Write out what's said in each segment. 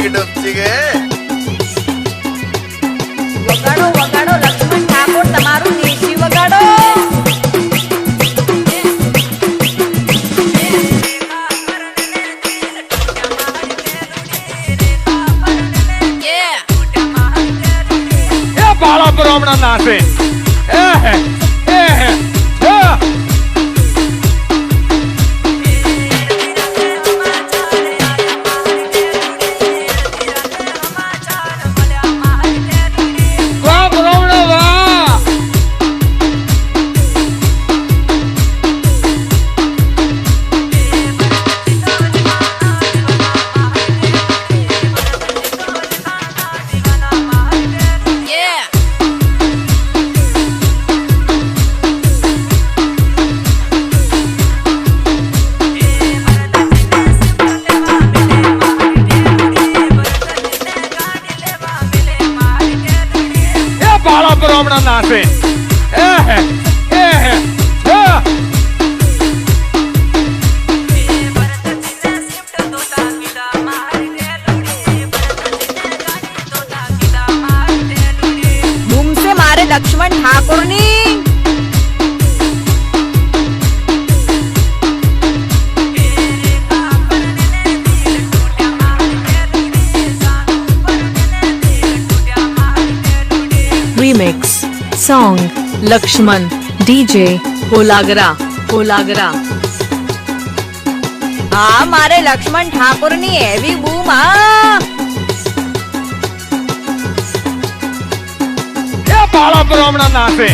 की डोपची गे वगाड़ो वगाड़ो लक्ष्मण ठाकुर तमारू देशी वगाड़ो ये बाला ब्राह्मण नाचे ब्राह्मण नाचे धूम से मारे लक्ष्मण ठाकुर नी Remix song Lakshman DJ Holagra Holagra आ मारे लक्ष्मण ठाकुर नी एवी बूम आ ये बाला ब्राह्मण नाचे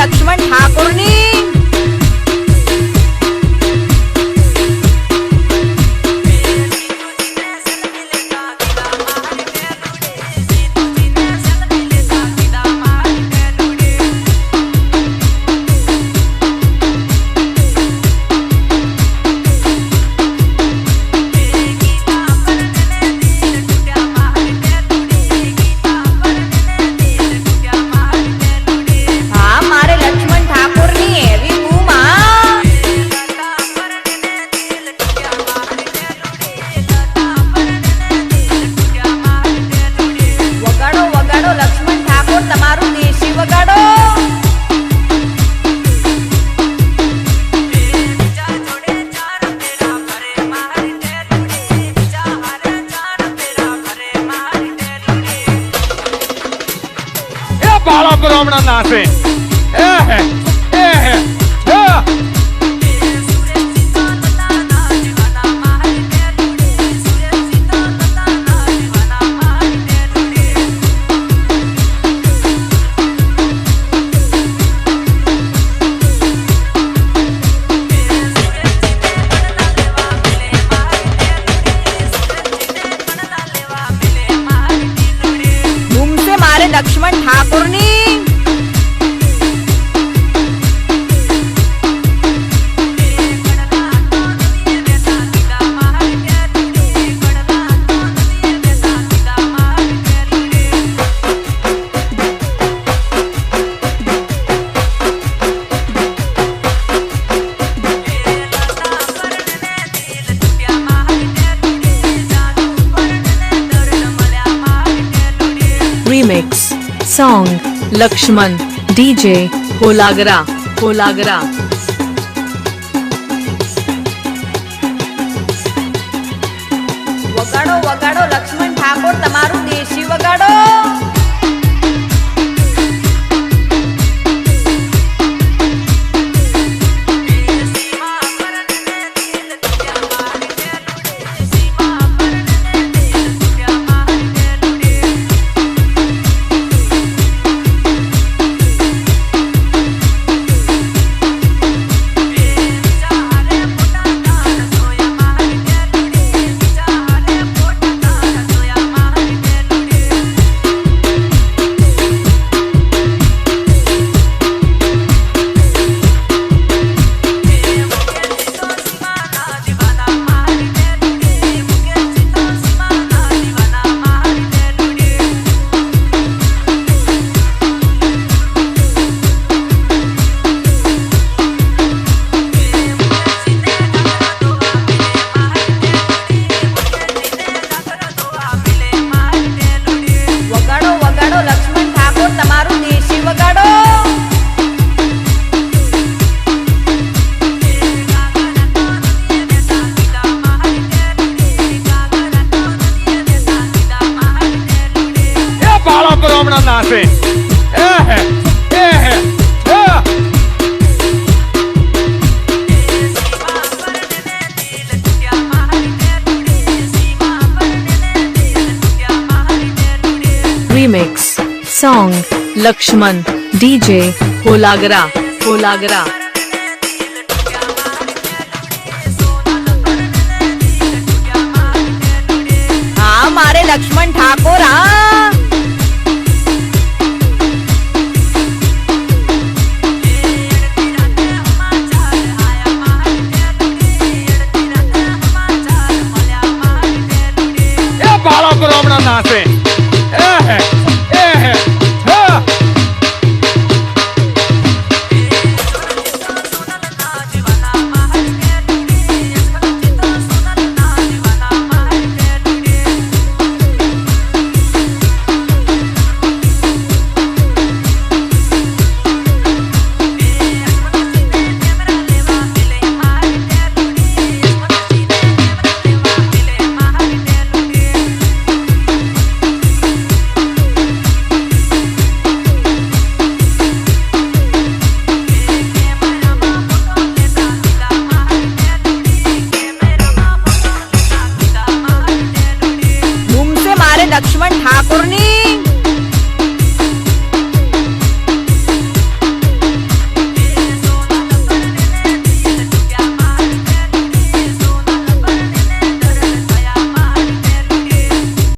लक्ष्मण ठाकुर नी बाला ब्राह्मण नाचे धूम से मारे लक्ष्मण ठाकुर नी Remix song Lakshman DJ Holagra Holagra वगाड़ो वगाड़ो Lakshman Thakur तमारू નાસે એ હે એ હે આ. Remix song Lakshman DJ Holagara Holagara હા મારે લક્ષ્મણ ઠાકોર હા એ બાળા બ્રાહ્મણ નાસે એ હે એ હે આ. ધૂમ સે મારે લક્ષ્મણ ઠાકોરની